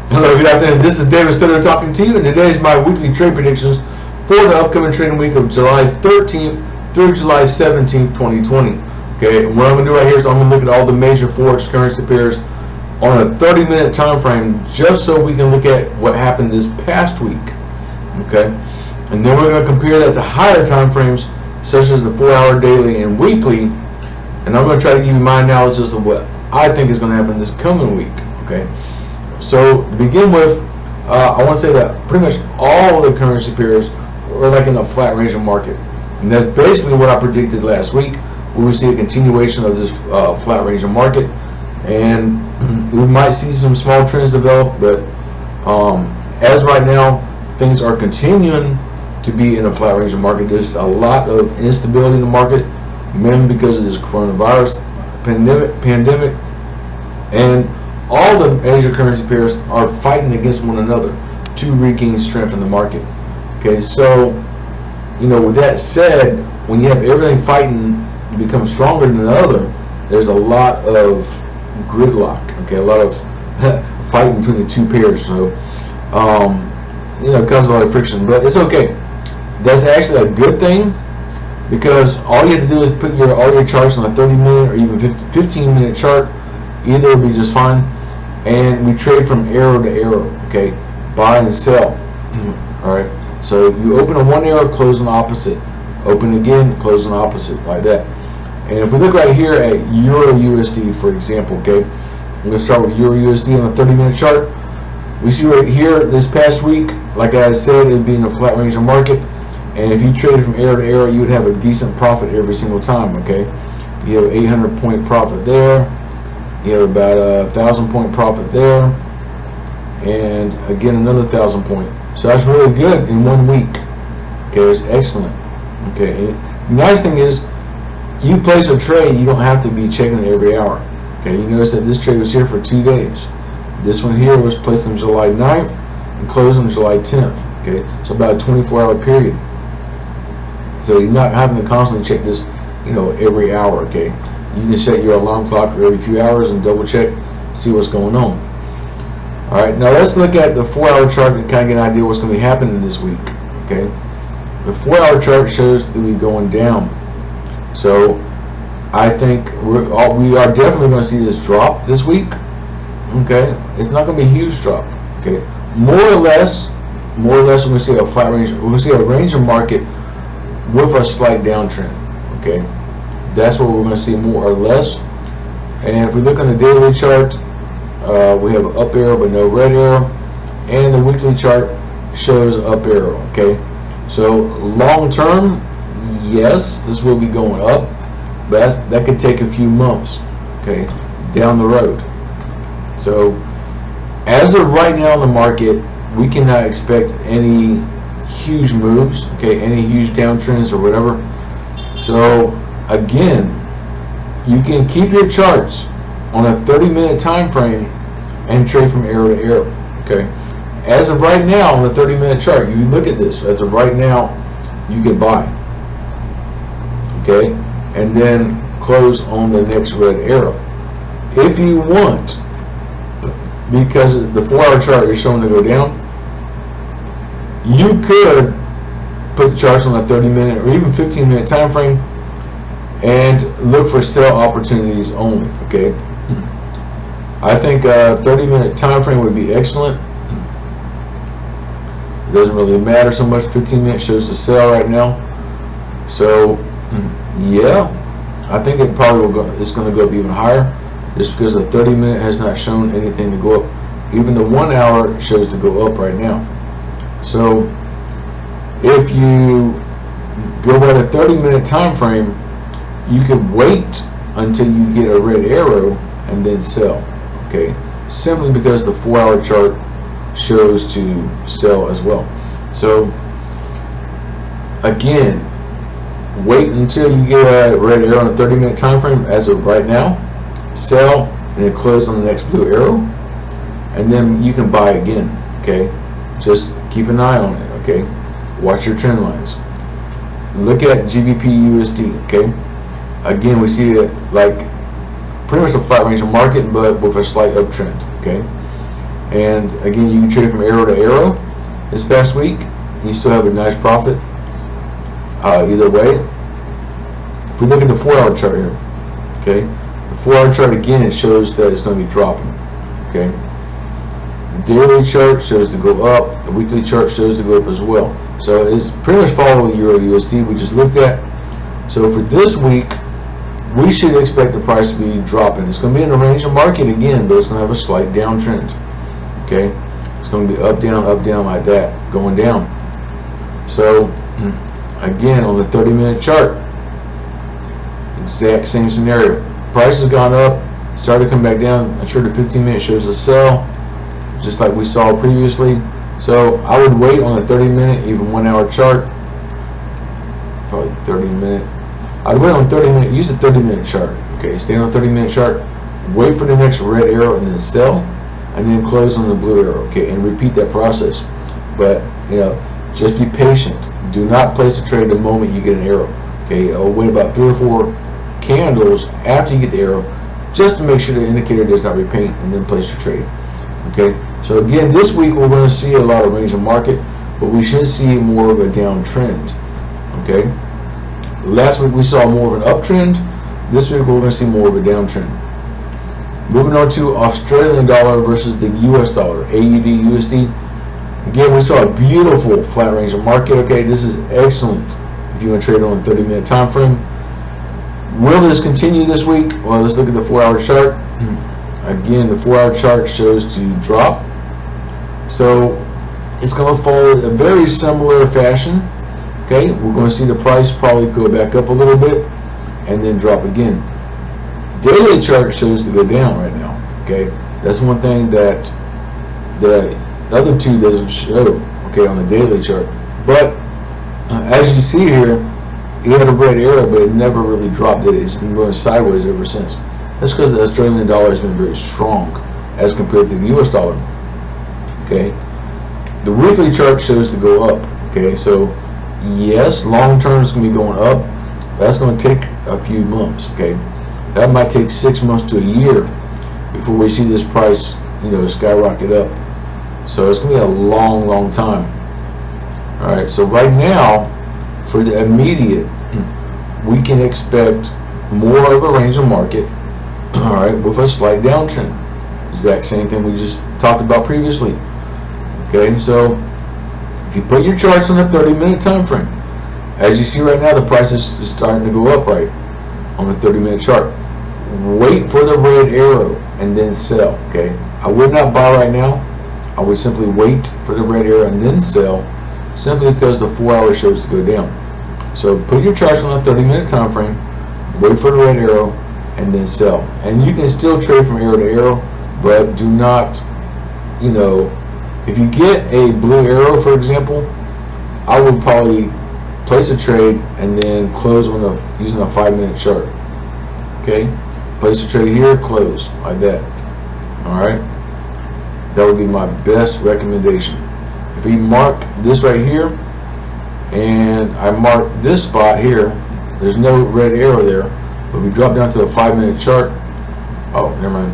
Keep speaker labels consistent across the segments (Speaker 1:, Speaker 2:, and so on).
Speaker 1: Hello, good afternoon. This is David Sutter talking to you, and today is my weekly trade predictions for the upcoming trading week of July 13th through July 17th, 2020. Okay, and what I'm going to do right here is I'm going to look at all the major forex currency pairs on a 30-minute time frame, just so we can look at what happened this past week. Okay, and then we're going to compare that to higher time frames, such as the 4-hour daily and weekly, and I'm going to try to give you my analysis of what I think is going to happen this coming week. Okay. So to begin with, I want to say that pretty much all the currency pairs are like in a flat range of market, and that's basically what I predicted last week. We will see a continuation of this flat range of market, and we might see some small trends develop. But as right now, things are continuing to be in a flat range of market. There's a lot of instability in the market, mainly because of this coronavirus pandemic, and all the major currency pairs are fighting against one another to regain strength in the market. Okay, so with that said, when you have everything fighting to become stronger than the other, there's a lot of gridlock. Okay, a lot of fighting between the two pairs. So it causes a lot of friction, but it's okay. That's actually a good thing, because all you have to do is put all your charts on a 30-minute or even 15-minute chart. Either will be just fine. And we trade from arrow to arrow, okay? Buy and sell. All right. So you open on one arrow, close on the opposite. Open again, close on the opposite, like that. And if we look right here at Euro USD, for example, okay? I'm going to start with Euro USD on a 30-minute chart. We see right here this past week, like I said, it would be in a flat range of market. And if you traded from arrow to arrow, you would have a decent profit every single time, okay? You have an 800-point profit there. You have about a 1,000-point profit there, and again another 1,000-point. So that's really good in 1 week. Okay, it's excellent. Okay, and the nice thing is, you place a trade, you don't have to be checking it every hour. Okay, you notice that this trade was here for 2 days. This one here was placed on July 9th and closed on July 10th. Okay, so about a 24-hour period. So you're not having to constantly check this, every hour. Okay. You can set your alarm clock every few hours and double check, see what's going on. All right, now let's look at the 4-hour chart and kind of get an idea what's going to be happening this week. Okay, the 4-hour chart shows that we're going down. So I think we are definitely going to see this drop this week. Okay, it's not going to be a huge drop. Okay, more or less we're going to see a flat range. We're going to see a range of market with a slight downtrend. Okay. That's what we're going to see, more or less. And if we look on the daily chart, we have an up arrow but no red arrow, and the weekly chart shows an up arrow. Okay, so long term, yes, this will be going up, but that could take a few months, okay, down the road. So as of right now in the market, we cannot expect any huge moves, okay, any huge downtrends or whatever. So again, you can keep your charts on a 30-minute time frame and trade from arrow to arrow. Okay, as of right now on the 30-minute chart, you look at this. As of right now, you can buy. Okay, and then close on the next red arrow if you want, because the 4-hour chart is showing to go down. You could put the charts on a 30-minute or even 15-minute time frame and look for sell opportunities only. Okay, I think a 30-minute time frame would be excellent. It doesn't really matter so much. 15 minutes shows the sell right now. So yeah, I think it probably will go. It's going to go up even higher, just because the 30-minute has not shown anything to go up. Even the 1 hour shows to go up right now. So if you go by the 30-minute time frame, you could wait until you get a red arrow and then sell. Okay, simply because the 4-hour chart shows to sell as well. So again, wait until you get a red arrow on a 30-minute time frame. As of right now, sell and then close on the next blue arrow, and then you can buy again. Okay, just keep an eye on it. Okay, watch your trend lines. Look at GBP USD. Okay, again, we see it like pretty much a flat range of market, but with a slight uptrend. Okay, And again, you can trade from arrow to arrow this past week. You still have a nice profit either way. If we look at the 4-hour chart here, okay, the 4-hour chart again, it shows that it's going to be dropping. Okay, the daily chart shows to go up. The weekly chart shows to go up as well. So it's pretty much following Euro USD we just looked at. So for this week, we should expect the price to be dropping. It's going to be in a range of market again, but it's going to have a slight downtrend. Okay, it's going to be up, down like that, going down. So again, on the 30-minute chart, exact same scenario. Price has gone up, started to come back down. I'm sure the 15-minute shows a sell, just like we saw previously. So I would wait on the 30-minute, even 1-hour chart. Probably 30-minute. I'd wait on 30-minute. Use the 30-minute chart. Okay, stay on the 30-minute chart. Wait for the next red arrow and then sell, and then close on the blue arrow. Okay, and repeat that process. But just be patient. Do not place a trade the moment you get an arrow. Okay, I'll wait about 3 or 4 candles after you get the arrow, just to make sure the indicator does not repaint, and then place your trade. Okay, so again, this week we're going to see a lot of range of market, but we should see more of a downtrend. Okay, last week we saw more of an uptrend. This week we're going to see more of a downtrend. Moving on to Australian dollar versus the US dollar, AUD USD. Again, we saw a beautiful flat range of market. Okay, this is excellent if you want to trade on a 30-minute time frame. Will this continue this week? Well, let's look at the 4-hour chart. Again, the 4-hour chart shows to drop. So it's going to follow a very similar fashion. Okay, we're going to see the price probably go back up a little bit and then drop again. Daily chart shows to go down right now. Okay, that's one thing that the other two doesn't show. Okay, on the daily chart. But as you see here, it had a red arrow, but it never really dropped it. It's been going sideways ever since. That's because the Australian dollar has been very strong as compared to the US dollar. Okay, the weekly chart shows to go up. Okay, so yes, long term is going to be going up. That's going to take a few months. Okay, that might take 6 months to a year before we see this price, skyrocket up. So it's going to be a long time. All right, so right now, for the immediate, we can expect more of a range of market. All right, with a slight downtrend. Exact same thing we just talked about previously. Okay, so if you put your charts on a 30-minute time frame, as you see right now, the price is starting to go up right on the 30-minute chart. Wait for the red arrow and then sell. Okay, I would not buy right now. I would simply wait for the red arrow and then sell, simply because the 4-hour shows to go down. So put your charts on a 30-minute time frame, wait for the red arrow, and then sell. And you can still trade from arrow to arrow, but do not, if you get a blue arrow, for example, I would probably place a trade and then close on using a 5-minute chart. Okay, place a trade here, close like that. All right, that would be my best recommendation. If we mark this right here, and I mark this spot here, there's no red arrow there, but we drop down to a 5-minute chart. Oh, never mind.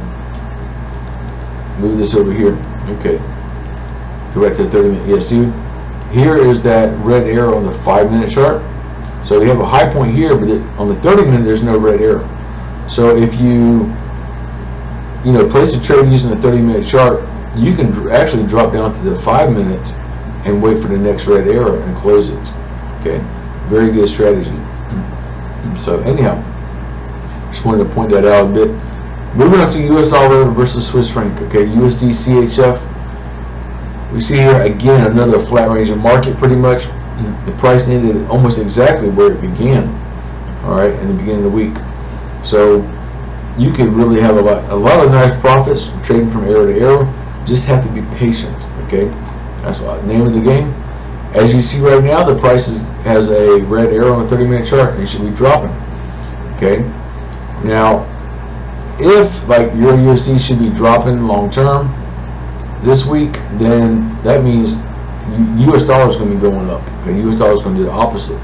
Speaker 1: Move this over here. Okay, go back to the 30-minute. Yeah, see, here is that red arrow on the 5-minute chart. So we have a high point here, but on the 30-minute there's no red arrow. So if you place a trade using the 30-minute chart, you can actually drop down to the 5-minute and wait for the next red arrow and close it. Okay, very good strategy. So anyhow, just wanted to point that out a bit. Moving on to US dollar versus Swiss franc. Okay, USD CHF. We see here again another flat range of market. Pretty much, the price ended almost exactly where it began. All right, in the beginning of the week. So you could really have a lot of nice profits trading from arrow to arrow. Just have to be patient. Okay, that's the name of the game. As you see right now, the price has a red arrow on the 30-minute chart and it should be dropping. Okay, now if like your USD should be dropping long term this week, then that means US dollar is going to be going up. Okay, US dollar is going to do the opposite.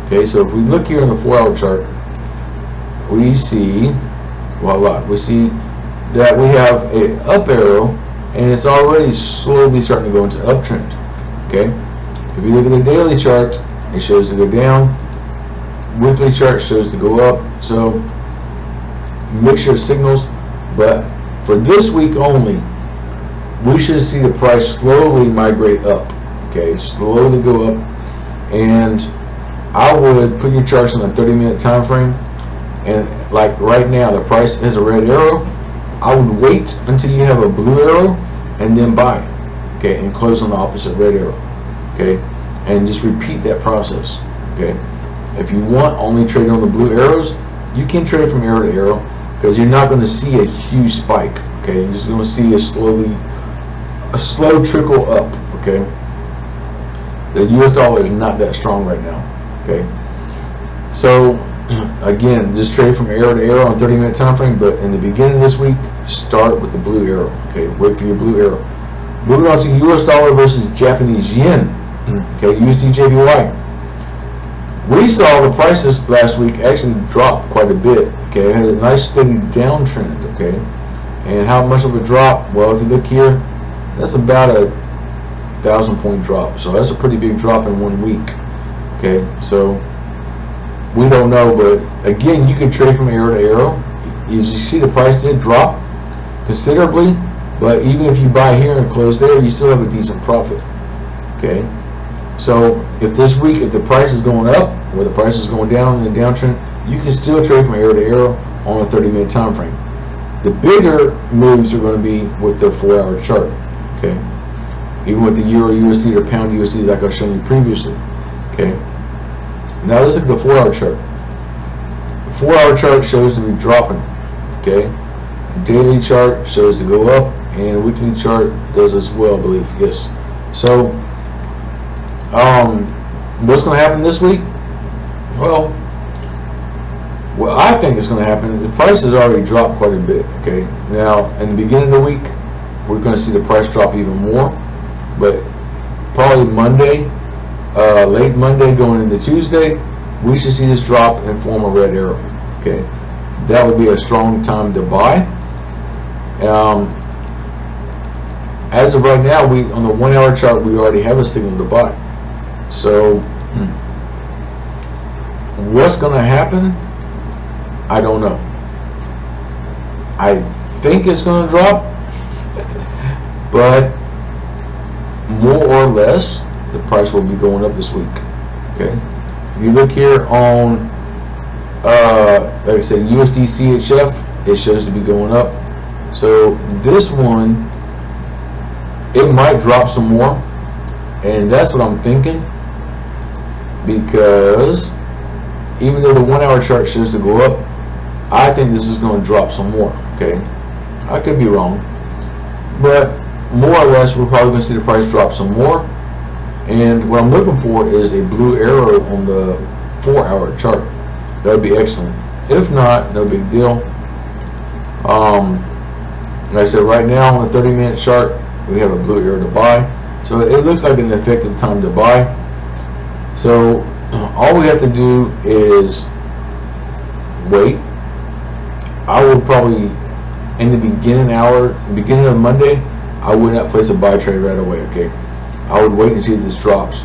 Speaker 1: Okay, so if we look here on the 4-hour chart, we see, voila, we see that we have a up arrow and it's already slowly starting to go into uptrend. Okay, if you look at the daily chart, it shows to go down. Weekly chart shows to go up. So mixture of signals, but for this week only, we should see the price slowly migrate up. Okay, slowly go up, and I would put your charts on a 30-minute time frame. And like right now, the price has a red arrow. I would wait until you have a blue arrow and then buy. Okay, and close on the opposite red arrow. Okay, and just repeat that process. Okay, if you want only trade on the blue arrows, you can trade from arrow to arrow, because you're not going to see a huge spike. Okay, you're just going to see a slow trickle up. Okay, the US dollar is not that strong right now. Okay, so again, just trade from arrow to arrow on 30-minute time frame, but in the beginning of this week, start with the blue arrow. Okay, wait for your blue arrow. Moving on to US dollar versus Japanese yen. Okay, Usdchf. We saw the prices last week actually drop quite a bit. Okay, it had a nice steady downtrend. Okay, and how much of a drop? Well, if you look here, that's about a 1,000-point drop. So that's a pretty big drop in 1 week. Okay, so we don't know, but again, you can trade from arrow to arrow. As you see, the price did drop considerably, but even if you buy here and close there, you still have a decent profit. Okay, so if this week, if the price is going up or the price is going down in the downtrend, you can still trade from arrow to arrow on a 30-minute time frame. The bigger moves are going to be with the 4-hour chart. Okay, even with the Euro USD or Pound USD, like I was showing you previously. Okay, now let's look at the 4-hour chart. The 4-hour chart shows to be dropping. Okay, daily chart shows to go up, and a weekly chart does as well, I believe. Yes. So what's going to happen this week? Well, what I think is going to happen, the price has already dropped quite a bit. Okay, now in the beginning of the week, we're going to see the price drop even more, but probably Monday, late Monday going into Tuesday, we should see this drop and form a red arrow. Okay, that would be a strong time to buy. As of right now, we on the 1-hour chart, we already have a signal to buy. So what's going to happen? I don't know. I think it's going to drop, but more or less, the price will be going up this week. Okay, if you look here on, like I said, Usdchf, it shows to be going up. So this one, it might drop some more, and that's what I'm thinking, because even though the 1-hour chart shows to go up, I think this is going to drop some more. Okay, I could be wrong, but more or less, we're probably going to see the price drop some more. And what I'm looking for is a blue arrow on the 4-hour chart. That would be excellent. If not, no big deal. Like I said, right now on the 30-minute chart, we have a blue arrow to buy. So it looks like an effective time to buy. So all we have to do is wait. I would probably, in the beginning of Monday, I would not place a buy trade right away. Okay, I would wait and see if this drops.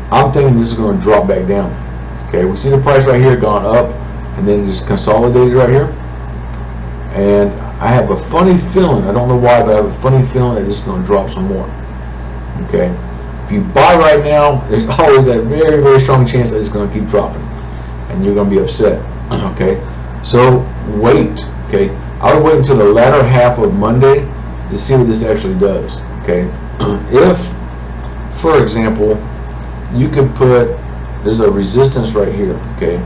Speaker 1: I'm thinking this is going to drop back down. Okay, we see the price right here gone up and then just consolidated right here. And I have a funny feeling, I don't know why, but I have a funny feeling that this is going to drop some more. Okay, if you buy right now, there's always that very, very strong chance that it's going to keep dropping, and you're going to be upset. Okay, so wait. Okay, I would wait until the latter half of Monday to see what this actually does. Okay, if, for example, you could put, there's a resistance right here. Okay,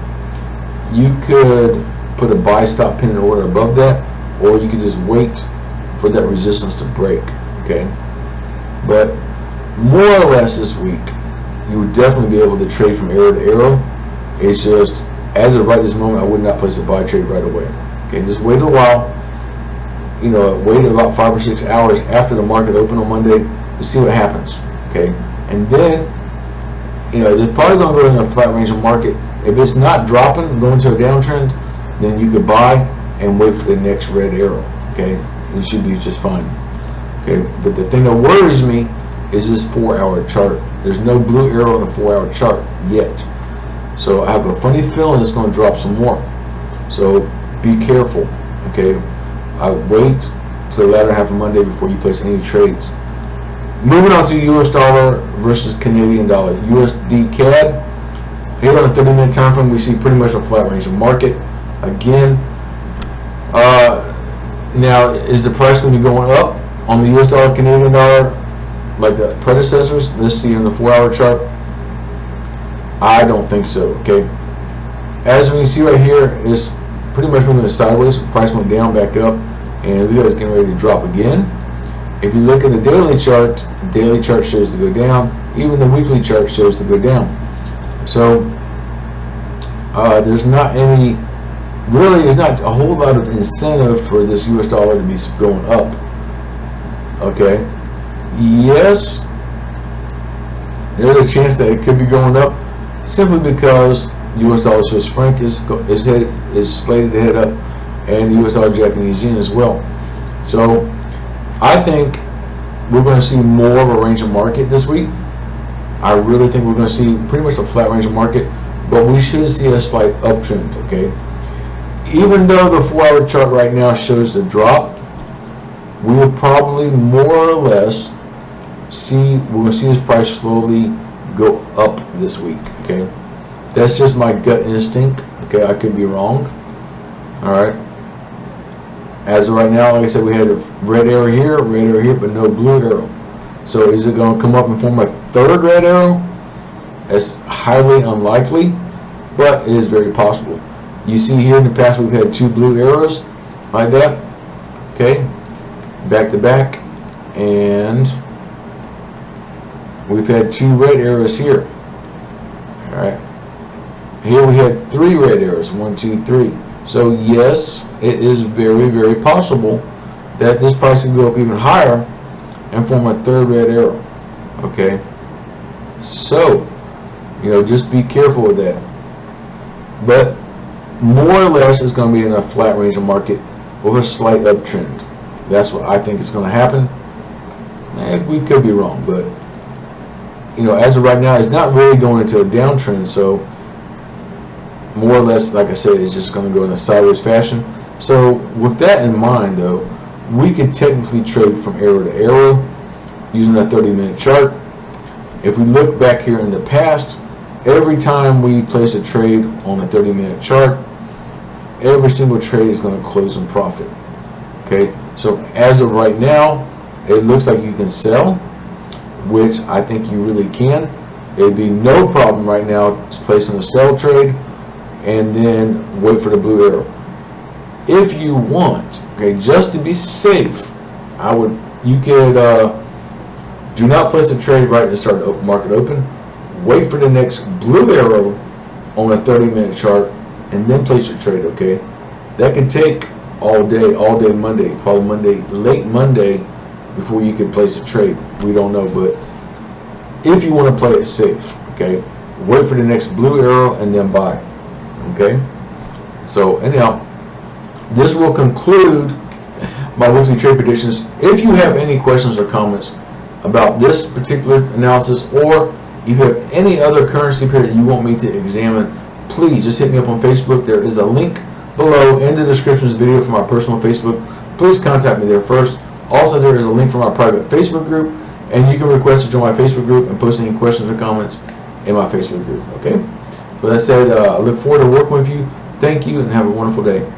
Speaker 1: you could put a buy stop pin order above that, or you could just wait for that resistance to break. Okay, but more or less this week, you would definitely be able to trade from arrow to arrow. It's just, as of right this moment, I would not place a buy trade right away. Okay, just wait a while. You know, wait about 5 or 6 hours after the market opened on Monday to see what happens. Okay, and then, you know, they're probably going to go in a flat range of market. If it's not dropping, going to a downtrend, then you could buy and wait for the next red arrow. Okay, you should be just fine. Okay, but the thing that worries me is this 4-hour chart. There's no blue arrow on the 4-hour chart yet. So I have a funny feeling it's going to drop some more. So be careful. Okay, I wait to the latter half of Monday before you place any trades. Moving on to US dollar versus Canadian dollar. USD Cad. Here on a 30-minute time frame, we see pretty much a flat range of market. Again, now is the price going to be going up on the US dollar Canadian dollar like the predecessors? Let's see on the 4-hour chart. I don't think so. Okay, as we can see right here, is pretty much moving sideways. Price went down, back up, and look at it's getting ready to drop again. If you look at the daily chart shows to go down. Even the weekly chart shows to go down. So there's not any, really, there's not a whole lot of incentive for this US dollar to be going up. Okay, yes, there's a chance that it could be going up simply because US dollar Swiss franc is slated to head up, and US dollar Japanese yen as well. So I think we're going to see more of a range of market this week. I really think we're going to see pretty much a flat range of market, but we should see a slight uptrend. Okay, even though the 4-hour chart right now shows the drop, we will probably more or less see, we're going to see this price slowly go up this week. Okay, that's just my gut instinct. Okay, I could be wrong. All right, as of right now, like I said, we had a red arrow here, but no blue arrow. So is it going to come up and form a third red arrow? It's highly unlikely, but it is very possible. You see here in the past we've had 2 blue arrows like that. Okay, back to back, and we've had 2 red arrows here. All right, here we had 3 red arrows, 1, 2, 3. So yes, it is very, very possible that this price can go up even higher and form a third red arrow. Okay, so just be careful with that. But more or less, it's going to be in a flat range of market with a slight uptrend. That's what I think is going to happen. And we could be wrong, but as of right now, it's not really going into a downtrend. So more or less, like I said, it's just going to go in a sideways fashion. So with that in mind, though, we can technically trade from arrow to arrow using a 30-minute chart. If we look back here in the past, every time we place a trade on a 30-minute chart, every single trade is going to close in profit. Okay, so as of right now, it looks like you can sell, which I think you really can. It'd be no problem right now placing a sell trade and then wait for the blue arrow. If you want, okay, just to be safe, you could do not place a trade right to start the market open. Wait for the next blue arrow on a 30-minute chart, and then place your trade. Okay, that could take all day Monday, probably late Monday, before you can place a trade. We don't know, but if you want to play it safe, okay, wait for the next blue arrow and then buy. Okay, so anyhow, this will conclude my weekly trade predictions. If you have any questions or comments about this particular analysis, or if you have any other currency pair that you want me to examine, please just hit me up on Facebook. There is a link below in the description of this video for my personal Facebook. Please contact me there first. Also, there is a link for my private Facebook group, and you can request to join my Facebook group and post any questions or comments in my Facebook group. Okay, so that said, I look forward to working with you. Thank you, and have a wonderful day.